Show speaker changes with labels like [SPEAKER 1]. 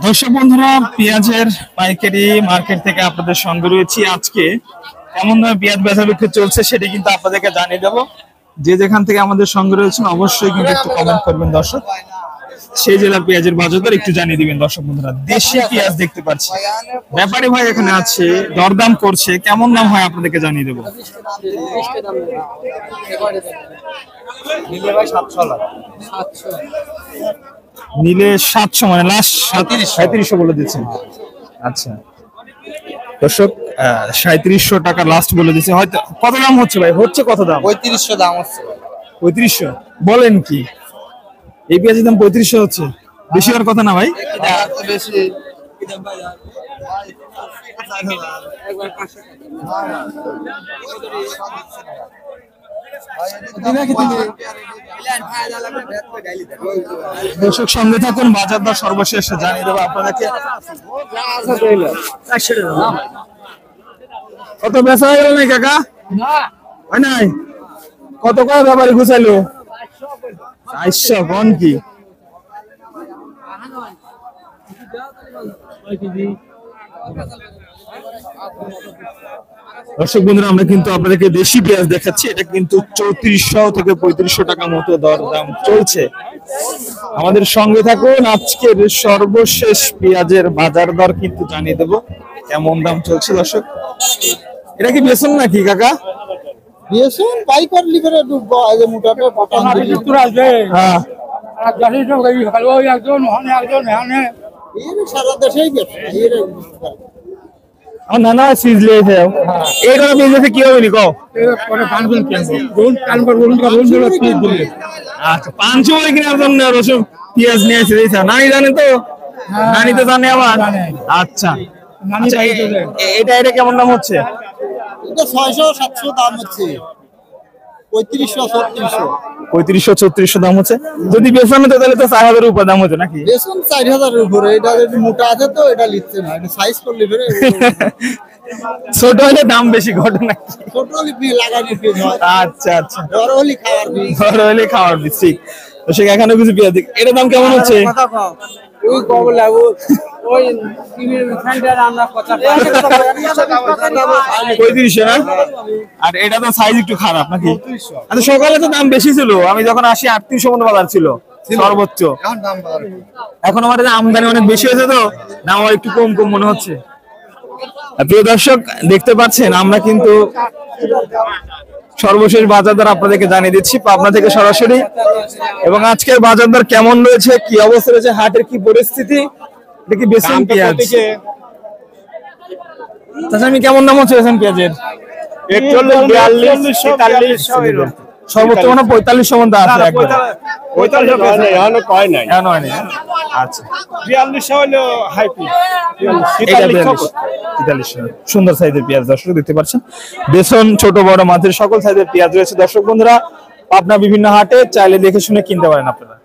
[SPEAKER 1] দর্শক বন্ধুরা, পেঁয়াজের পাইকারি মার্কেট থেকে আপনাদের সঙ্গে রয়েছি। আজকে কেমন দামে পেঁয়াজ বেচা বিক্রি চলছে সেটা কিন্তু আপনাদেরকে জানিয়ে দেবো। যে যেখান থেকে আমাদের সঙ্গে রয়েছেন অবশ্যই কিন্তু একটু কমেন্ট করবেন দর্শক, সেই জেলার পেঁয়াজের বাজার দর একটু জানিয়ে দিবেন। দর্শক বন্ধুরা, দেশি পেঁয়াজ দেখতে পাচ্ছি, ব্যাপারী ভাই এখানে আছে, দরদাম করছে, কেমন দাম হয় আপনাদেরকে জানিয়ে দেবো। নিলে 700 মানে লাস্ট 3700 বলে দিচ্ছেন। আচ্ছা দর্শক, 3700 টাকা লাস্ট বলে দিচ্ছে। হয়তো কত দাম হচ্ছে ভাই? হচ্ছে কত দাম?
[SPEAKER 2] 3500 দাম হচ্ছে।
[SPEAKER 1] 3500 বলেন কি? এই পেঁয়াজের দাম 3500 হচ্ছে? বেশি হওয়ার কথা না ভাই?
[SPEAKER 2] বেশি
[SPEAKER 1] দর্শক সঙ্গে থাকুন, বাজার দর সর্বশেষ জানিয়ে দেবো আপনাদেরকে। কত বেচা হয়ে গেল নাই কাকা? হয় নাই? কত করে ব্যাপারে গুছাইলো? 400 কোন কি? দর্শক বন্ধুরা, আমরা কিন্তু আপনাদেরকে দেশি পেঁয়াজ দেখাচ্ছি। এটা কিন্তু 3400 থেকে 3500 টাকা মতো দর দাম চলছে। আমাদের সঙ্গে থাকুন, আজকের সর্বশেষ পেঁয়াজের বাজার দর কিন্তু জানিয়ে দেবো কেমন দাম চলছে। দর্শক, এটা কি বেসন নাকি কাকা?
[SPEAKER 2] বেসন পাইকার লিভারে ডুববো আজ মোটাটা পটান
[SPEAKER 3] তোর আসবে।
[SPEAKER 1] হ্যাঁ,
[SPEAKER 3] আর জানি তো গাড়ি খালো একজন ওখানে একজন এখানে
[SPEAKER 2] এর সারা দেশেই বেচে এর
[SPEAKER 1] আমার নানা সিজলে এই কোনো বিজনেসে কি হবে নি কও?
[SPEAKER 3] পরে পানগুলো কিনবো রোল কানবার রোল কা রোল দিলে কি দিলে।
[SPEAKER 1] আচ্ছা, 500 বলে কিনার জন্য রসুন পেঁয়াজ নিয়ে এসে দিয়েছে। নানি জানে তো? নানি তো জানে আবার। আচ্ছা
[SPEAKER 3] নানি
[SPEAKER 1] আচ্ছা,
[SPEAKER 3] বাড়িতে যায়।
[SPEAKER 1] এটা কেমন দাম হচ্ছে?
[SPEAKER 2] এটা 600 700 দাম হচ্ছে। 3500 3600
[SPEAKER 1] 3500 3600 দাম হচ্ছে। যদি বেসন হতো তাহলে তো 4000 এর উপর দাম হতো নাকি?
[SPEAKER 2] বেসন 4000 এর উপরে। এটা যদি মোটা আছে তো এটা লিখছে না, এটা সাইজ করলে ফেরে
[SPEAKER 1] ছোট হলে দাম বেশি ঘটে নাকি?
[SPEAKER 2] ছোট লিপি লাগানি ফিজ হয়।
[SPEAKER 1] আচ্ছা আচ্ছা,
[SPEAKER 2] বড় হলি খাওয়ার ফিজ।
[SPEAKER 1] বড় হলে খাওয়ার বীজ। ঠিক। তো সে এখানে কিছু পেঁয়াজ দিক, এটার দাম কেমন হচ্ছে?
[SPEAKER 2] কথা কও ওই কব লাগো ওই টিভির সেন্টার আমরা কথা
[SPEAKER 1] 3500 না? আর এটা তো সাইজ একটু খারাপ নাকি? আচ্ছা, সকালে তো দাম বেশি ছিল, আমি যখন আসি 3800 মতো বাজার ছিল সর্বোচ্চ।
[SPEAKER 2] এখন দাম বাড়ার
[SPEAKER 1] এখন আমাদের আমদানি অনেক বেশি হয়েছে তো দাম আবার একটু কম কম মনে হচ্ছে। প্রিয় দর্শক, দেখতে পাচ্ছেন আমরা কিন্তু সর্বশেষ বাজার দর আপনাদেরকে জানিয়ে দিচ্ছি পাবনা থেকে সরাসরি। এবং আজকের বাজার দর কেমন রয়েছে, কি অবস্থা রয়েছে, হাটের কি পরিস্থিতি, দেখি বেসন পেঁয়াজ। আচ্ছা, আমি কেমন দাম হচ্ছে বেসন পেঁয়াজের?
[SPEAKER 3] 41 42 43
[SPEAKER 1] সর্বোচ্চ মানে 4500 মধ্যে আছে একবার।
[SPEAKER 3] 45 এখনো কয় নাই।
[SPEAKER 1] এমন হয়নি? আচ্ছা,
[SPEAKER 3] 42 হলো হাই পিস।
[SPEAKER 1] এটা 4300 সুন্দর সাইজের পেঁয়াজ দর্শক দেখতে পাচ্ছেন। বেসন ছোট বড় মাঝের সকল সাইজের পেঁয়াজ রয়েছে। দর্শক বন্ধুরা, পাবনা বিভিন্ন হাটে চাইলে দেখে শুনে কিনতে পারেন আপনারা।